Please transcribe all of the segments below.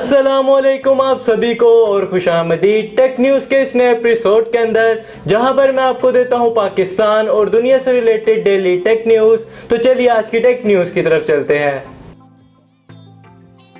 अस्सलामुअलैकुम आप सभी को और खुशामदीद टेक न्यूज़ के इस नए एपिसोड के अंदर, जहां पर मैं आपको देता हूं पाकिस्तान और दुनिया से रिलेटेड डेली टेक न्यूज़। तो चलिए आज की टेक न्यूज़ की तरफ चलते हैं।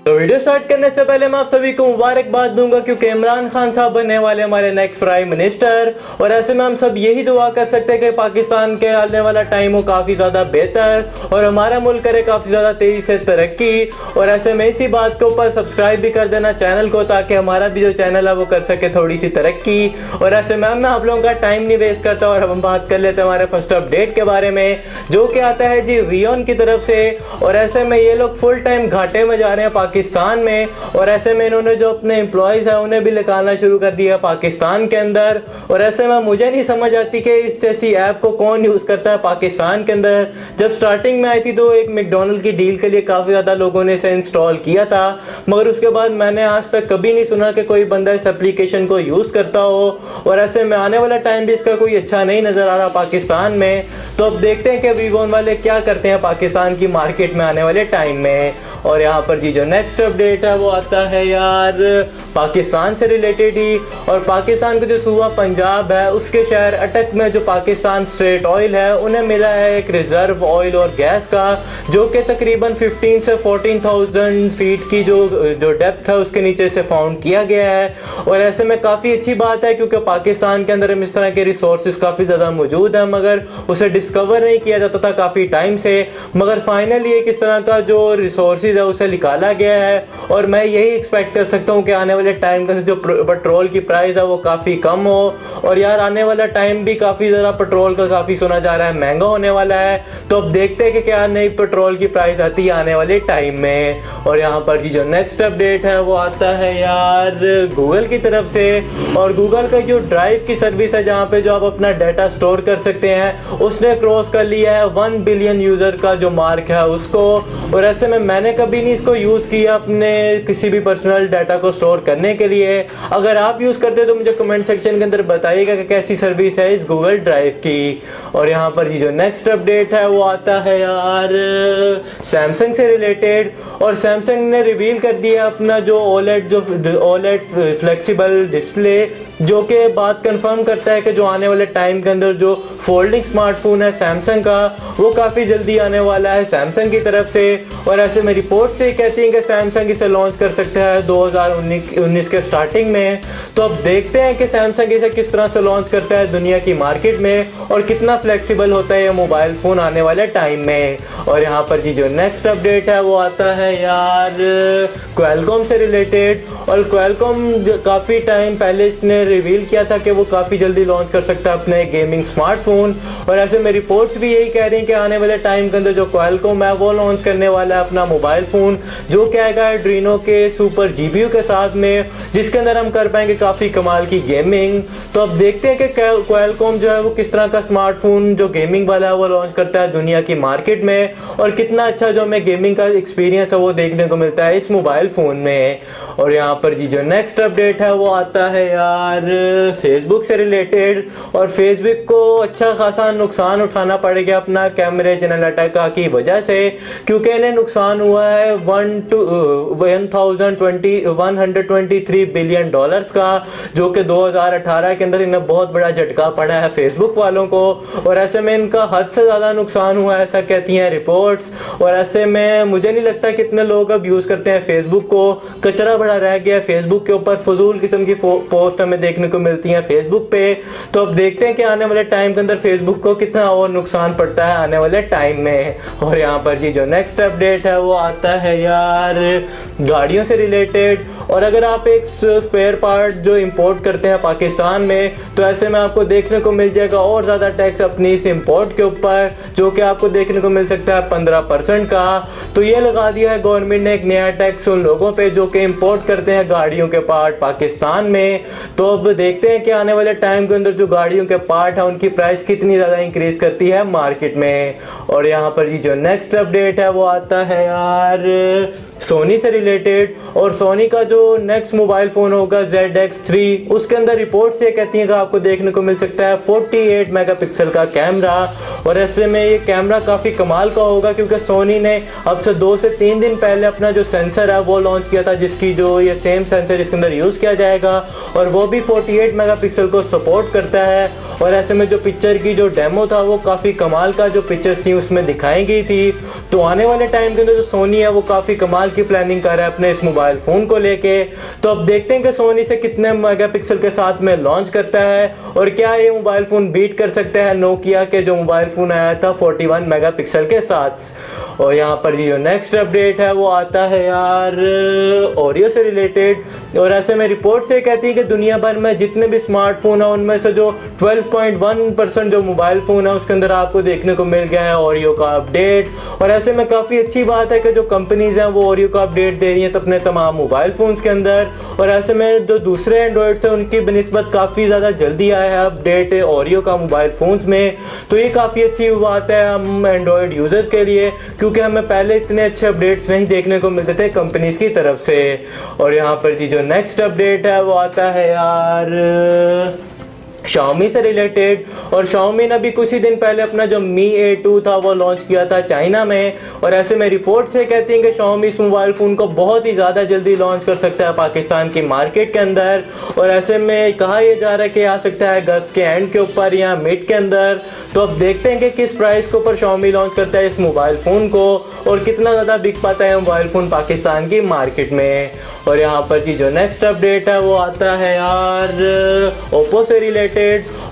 तो वीडियो स्टार्ट करने से पहले मैं आप सभी को मुबारकबाद दूंगा क्योंकि इमरान खान साहब बनने वाले हमारे नेक्स्ट प्राइम मिनिस्टर, और ऐसे में हम सब यही दुआ कर सकते हैं कि पाकिस्तान के आने वाला टाइम हो काफ़ी ज़्यादा बेहतर और हमारा मुल्क करे काफ़ी ज़्यादा तेज़ी से तरक्की। और ऐसे में इसी बात के ऊपर सब्सक्राइब भी कर देना चैनल को, ताकि हमारा भी जो चैनल है वो कर सके थोड़ी सी तरक्की। और ऐसे में मैं आप लोगों का टाइम नहीं वेस्ट करता और हम बात कर लेते हैं हमारे फर्स्ट अपडेट के बारे में, जो कि आता है जी वियोन की तरफ से। और ऐसे में ये लोग फुल टाइम घाटे में जा रहे हैं पाकिस्तान में, और ऐसे में इन्होंने जो अपने एम्प्लॉयज है उन्हें भी निकालना शुरू कर दिया पाकिस्तान के अंदर। और ऐसे में मुझे नहीं समझ आती कि इस जैसी ऐप को कौन यूज़ करता है पाकिस्तान के अंदर। जब स्टार्टिंग में आई थी तो एक मैकडॉनल्ड की डील के लिए काफ़ी ज़्यादा लोगों ने इसे इंस्टॉल किया था, मगर उसके बाद मैंने आज तक कभी नहीं सुना कि कोई बंदा इस एप्लीकेशन को यूज़ करता हो। और ऐसे में आने वाला टाइम भी इसका कोई अच्छा नहीं नज़र आ रहा पाकिस्तान में। तो अब देखते हैं कि वीवोन वाले क्या करते हैं पाकिस्तान की मार्केट में आने वाले टाइम में। और यहाँ पर जी जो नेक्स्ट अपडेट है वो आता है यार पाकिस्तान से रिलेटेड ही। और पाकिस्तान का जो सूबा पंजाब है उसके शहर अटक में जो पाकिस्तान स्टेट ऑयल है उन्हें मिला है एक रिजर्व ऑयल और गैस का, जो कि तकरीबन 15 से 14,000 फीट की जो डेप्थ है उसके नीचे से फाउंड किया गया है। और ऐसे में काफ़ी अच्छी बात है क्योंकि पाकिस्तान के अंदर इस तरह के रिसोर्सेज काफ़ी ज़्यादा मौजूद है, मगर उसे डिस्कवर नहीं किया जाता था काफ़ी टाइम से। मगर फाइनली एक इस तरह का जो रिसोर्सेज है उसे निकाला गया है। और मैं यही एक्सपेक्ट कर सकता हूँ कि आने वाले टाइम का जो पेट्रोल की प्राइस है वो काफ़ी कम हो। और यार आने वाला टाइम भी काफ़ी ज़्यादा पेट्रोल का काफ़ी सुना जा रहा है महंगा होने वाला है। तो अब देखते हैं कि क्या नई पेट्रोल की प्राइस आती है आने वाले टाइम में। और यहाँ पर जी जो नेक्स्ट अपडेट है वो आता है यार गूगल की तरफ से। और गूगल का जो ड्राइव की सर्विस है जहाँ पे जो आप अपना डाटा स्टोर कर सकते हैं, उसने क्रॉस कर लिया है 1 बिलियन यूज़र का जो मार्क है उसको। और ऐसे में मैंने कभी नहीं इसको यूज़ किया अपने किसी भी पर्सनल डाटा को स्टोर करने के लिए। अगर आप यूज़ करते तो मुझे कमेंट सेक्शन के अंदर बताइएगा कि कैसी सर्विस है इस गूगल ड्राइव की। और यहाँ पर जी जो नेक्स्ट अपडेट है वो आता है यार सैमसंग से रिलेटेड। और सैमसंग ने रिवील कर दिया अपना जो ओलेड फ्लेक्सिबल डिस्प्ले, जो कि बात कंफर्म करता है कि जो आने वाले टाइम के अंदर जो फोल्डिंग स्मार्टफोन है सैमसंग का वो काफ़ी जल्दी आने वाला है सैमसंग की तरफ से। और ऐसे में रिपोर्ट से कहती हैं कि सैमसंग इसे लॉन्च कर सकता है 2019 के स्टार्टिंग में। तो अब देखते हैं कि सैमसंग इसे किस तरह से लॉन्च करता है दुनिया की मार्केट में और कितना फ्लेक्सिबल होता है ये मोबाइल फ़ोन आने वाले टाइम में। और यहाँ पर जी जो नेक्स्ट अपडेट है वो आता है यार क्वालकॉम से रिलेटेड। और क्वालकॉम काफ़ी टाइम पहले इसने रिवील किया था कि वो काफ़ी जल्दी लॉन्च कर सकता है अपने गेमिंग स्मार्टफोन। और ऐसे में रिपोर्ट्स भी यही कह रही हैं कि आने वाले टाइम के अंदर जो क्वालकॉम है वो लॉन्च करने वाला है अपना मोबाइल फ़ोन, जो क्या है एड्रीनो के सुपर जीपीयू के साथ में, जिसके अंदर हम कर पाएंगे काफ़ी कमाल की गेमिंग। तो अब देखते हैं कि क्वालकॉम जो है वो किस तरह का स्मार्टफोन जो गेमिंग वाला है वो लॉन्च करता है दुनिया की मार्केट में, और कितना अच्छा जो हमें गेमिंग का एक्सपीरियंस है वो देखने को मिलता है इस मोबाइल फ़ोन में। और यहाँ पर जी जो नेक्स्ट अपडेट है वो आता है यार फेसबुक से रिलेटेड। और फेसबुक को अच्छा खासा नुकसान उठाना पड़ेगा अपना कैम्ब्रिज एनालिटिका की वजह से, क्योंकि इन्हें नुकसान हुआ है 123 बिलियन डॉलर्स का, जो कि 2018 के अंदर इन्हें बहुत बड़ा झटका पड़ा है फेसबुक वालों को। और ऐसे में इनका हद से ज़्यादा नुकसान हुआ है ऐसा कहती हैं रिपोर्ट्स। और ऐसे में मुझे नहीं लगता कितने लोग अब यूज़ करते हैं फेसबुक को, कचरा बड़ा रह गया फेसबुक के ऊपर, फजूल किस्म की पोस्ट हमें देखने को मिलती हैं फेसबुक पे। तो अब देखते हैं कि आने वाले टाइम के अंदर फेसबुक को कितना और नुकसान पड़ता है आने वाले टाइम में। और यहाँ पर जी जो नेक्स्ट अपडेट है वो आता है यार गाड़ियों से रिलेटेड। और अगर आप एक स्पेयर पार्ट जो इंपोर्ट करते हैं पाकिस्तान में, तो ऐसे में आपको देखने को मिल जाएगा और ज़्यादा टैक्स अपनी इस इंपोर्ट के ऊपर, जो कि आपको देखने को मिल सकता है 15% का। तो ये लगा दिया है गवर्नमेंट ने एक नया टैक्स उन लोगों पे जो कि इंपोर्ट करते हैं गाड़ियों के पार्ट पाकिस्तान में। तो अब देखते हैं कि आने वाले टाइम के अंदर जो गाड़ियों के पार्ट है उनकी प्राइस कितनी ज़्यादा इंक्रीज करती है मार्केट में। और यहाँ पर जी जो नेक्स्ट अपडेट है वो आता है यार सोनी से रिलेटेड। और सोनी का जो नेक्स्ट मोबाइल फ़ोन होगा ZX3, उसके अंदर रिपोर्ट्स ये कहती हैं कि आपको देखने को मिल सकता है 48 मेगापिक्सल का कैमरा। और ऐसे में ये कैमरा काफ़ी कमाल का होगा, क्योंकि सोनी ने अब से 2 से 3 दिन पहले अपना जो सेंसर है वो लॉन्च किया था, जिसकी जो ये सेम सेंसर इसके अंदर यूज़ किया जाएगा, और वो भी 48 मेगापिक्सल को सपोर्ट करता है। और ऐसे में जो पिक्चर की जो डेमो था वो काफ़ी कमाल का जो पिक्चर्स थी उसमें दिखाई गई थी। तो आने वाले टाइम के अंदर जो सोनी है वो काफ़ी कमाल की प्लानिंग कर रहा है अपने इस मोबाइल फ़ोन को लेके। तो अब देखते हैं कि सोनी से कितने मेगापिक्सल के साथ में लॉन्च करता है, और क्या ये मोबाइल फ़ोन बीट कर सकता है नोकिया के जो मोबाइल फ़ोन आया था 41 मेगापिक्सल के साथ। और यहाँ पर जो नेक्स्ट अपडेट है वो आता है यार ओरियो से रिलेटेड। और ऐसे में रिपोर्ट से कहती है कि दुनिया भर में जितने भी स्मार्टफोन है उनमें से जो 12.1% जो मोबाइल फ़ोन है उसके अंदर आपको देखने को मिल गया है ओरियो का अपडेट। और ऐसे में काफ़ी अच्छी बात है कि जो कंपनीज़ हैं वो ओरियो का अपडेट दे रही हैं अपने तमाम मोबाइल फ़ोन्स के अंदर। और ऐसे में जो दूसरे एंड्रॉयड्स हैं उनकी बनिस्बत काफ़ी ज़्यादा जल्दी आया है अपडेट ओरियो का मोबाइल फ़ोन्स में। तो ये काफ़ी अच्छी बात है हम एंड्रॉयड यूज़र्स के लिए, क्योंकि हमें पहले इतने अच्छे अपडेट्स नहीं देखने को मिलते थे कंपनीज की तरफ से। और यहाँ पर जी जो नेक्स्ट अपडेट है वो आता है यार Xiaomi से रिलेटेड। और Xiaomi ने अभी कुछ ही दिन पहले अपना जो Mi A2 था वो लॉन्च किया था चाइना में। और ऐसे में रिपोर्ट से कहती हैं कि Xiaomi इस मोबाइल फ़ोन को बहुत ही ज़्यादा जल्दी लॉन्च कर सकता है पाकिस्तान की मार्केट के अंदर। और ऐसे में कहा यह जा रहा है कि आ सकता है अगस्त के एंड के ऊपर या मिड के अंदर। तो अब देखते हैं कि किस प्राइस के ऊपर Xiaomi लॉन्च करता है इस मोबाइल फ़ोन को, और कितना ज़्यादा बिक पाता है मोबाइल फ़ोन पाकिस्तान की मार्केट में। और यहाँ पर जी जो नेक्स्ट अपडेट है वो आता है यार ओप्पो से रिलेटेड।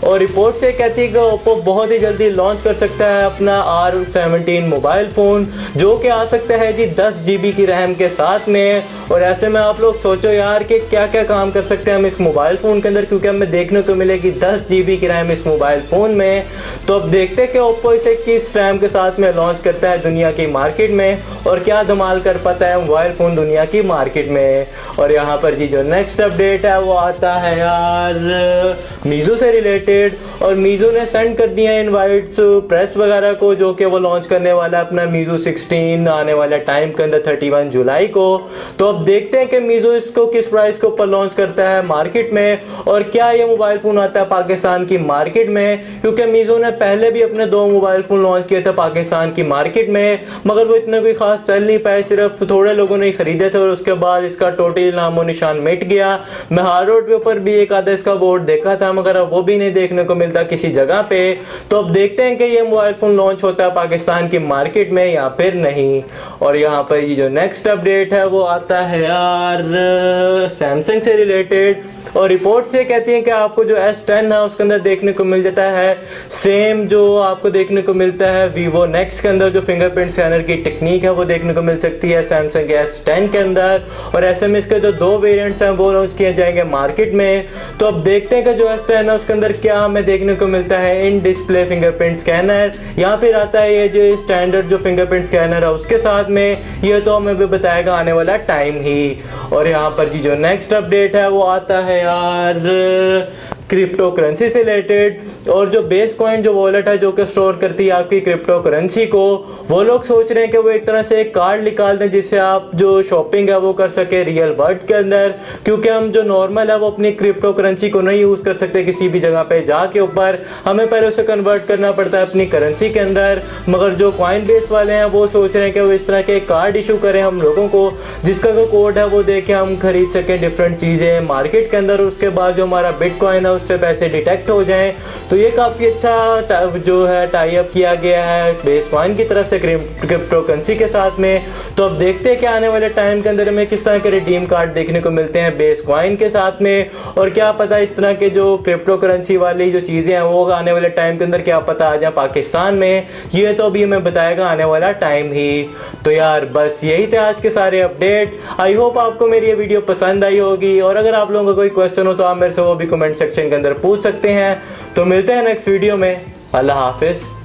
और रिपोर्ट से कहती है कि ओप्पो बहुत ही जल्दी लॉन्च कर सकता है अपना R17 मोबाइल फ़ोन, जो कि आ सकता है जी 10 GB की रैम के साथ में। और ऐसे में आप लोग सोचो यार कि क्या क्या काम कर सकते हैं हम इस मोबाइल फ़ोन के अंदर, क्योंकि हमें देखने को मिलेगी 10 GB की रैम इस मोबाइल फ़ोन में। तो अब देखते हैं कि ओप्पो इसे किस रैम के साथ में लॉन्च करता है दुनिया की मार्केट में, और क्या धमाल कर पाता है मोबाइल फ़ोन दुनिया की मार्केट में। और यहाँ पर जी जो नेक्स्ट अपडेट है वो आता है यार मीज़ू से रिलेटेड। और मीज़ू ने सेंड कर दिया इनवाइट्स प्रेस वगैरह को, जो कि वो लॉन्च करने वाला है अपना मीज़ू 16 आने वाला टाइम के अंदर 31 जुलाई को। तो अब देखते हैं कि मीज़ू इसको किस प्राइस के ऊपर लॉन्च करता है मार्केट में, और क्या ये मोबाइल फ़ोन आता है पाकिस्तान की मार्केट में। क्योंकि मीज़ू ने पहले भी अपने 2 मोबाइल फ़ोन लॉन्च किए थे पाकिस्तान की मार्केट में, मगर वो इतने कोई ख़ास चल नहीं पाए, सिर्फ थोड़े लोगों ने ख़रीदे थे, और उसके बाद इसका टोटली नामो निशान मिट गया। मैं हार्ड रोड के ऊपर भी एक आधा इसका बोर्ड देखा था, मगर अब वो भी नहीं देखने को मिलता किसी जगह पे। तो अब देखते हैं कि ये मोबाइल फ़ोन लॉन्च होता है पाकिस्तान की मार्केट में या फिर नहीं। और यहाँ पर ये जो नेक्स्ट अपडेट है वो आता है यार सैमसंग से रिलेटेड। और रिपोर्ट से कहती हैं कि आपको जो S10 है उसके अंदर देखने को मिल जाता है सेम जो आपको देखने को मिलता है Vivo Next के अंदर, जो फिंगरप्रिंट स्कैनर की टेक्निक है वो देखने को मिल सकती है सैमसंग के S10 के अंदर। और ऐसे में इसके जो 2 वेरिएंट्स हैं वो लॉन्च किए जाएंगे मार्केट में। तो अब देखते हैं कि जो S10 है उसके अंदर क्या हमें देखने को मिलता है इन डिस्प्ले फिंगरप्रिंट स्कैनर, या फिर आता है ये जो स्टैंडर्ड जो फिंगरप्रिंट स्कैनर है उसके साथ में। ये तो हमें भी बताएगा आने वाला टाइम ही। और यहाँ पर जी जो नेक्स्ट अपडेट है वो आता है यार क्रिप्टो करेंसी से रिलेटेड। और जो बेस कॉइन जो वॉलेट है जो कि स्टोर करती है आपकी क्रिप्टो करेंसी को, वो लोग सोच रहे हैं कि वो एक तरह से एक कार्ड निकाल दें जिससे आप जो शॉपिंग है वो कर सके रियल वर्ल्ड के अंदर। क्योंकि हम जो नॉर्मल है वो अपनी क्रिप्टो करेंसी को नहीं यूज़ कर सकते किसी भी जगह पे जाके ऊपर, हमें पहले उसे कन्वर्ट करना पड़ता है अपनी करेंसी के अंदर। मगर जो कॉइन बेस वाले हैं वो सोच रहे हैं कि वो इस तरह के कार्ड इशू करें हम लोगों को, जिसका जो कोड है वो देके हम खरीद सकें डिफरेंट चीज़ें मार्केट के अंदर। उसके बाद जो हमारा बिटकॉइन है उससे पैसे डिटेक्ट हो जाएं। तो ये काफ़ी अच्छा जो है टाई अप किया गया है बेस कॉइन की तरफ से क्रिप्टो करेंसी के साथ में। तो अब देखते हैं कि आने वाले टाइम के अंदर हमें किस तरह के रिडीम कार्ड देखने को मिलते हैं बेस कॉइन के साथ में, और क्या पता इस तरह के जो क्रिप्टो करेंसी वाली जो चीज़ें हैं वो आने वाले टाइम के अंदर क्या पता आ जाए पाकिस्तान में। ये तो अभी हमें बताएगा आने वाला टाइम ही। तो यार बस यही थे आज के सारे अपडेट। आई होप आपको मेरी ये वीडियो पसंद आई होगी, और अगर आप लोगों का कोई क्वेश्चन हो तो आप मेरे से वो भी कमेंट सेक्शन के अंदर पूछ सकते हैं। तो मिलते हैं नेक्स्ट वीडियो में। अल्लाह हाफिज़।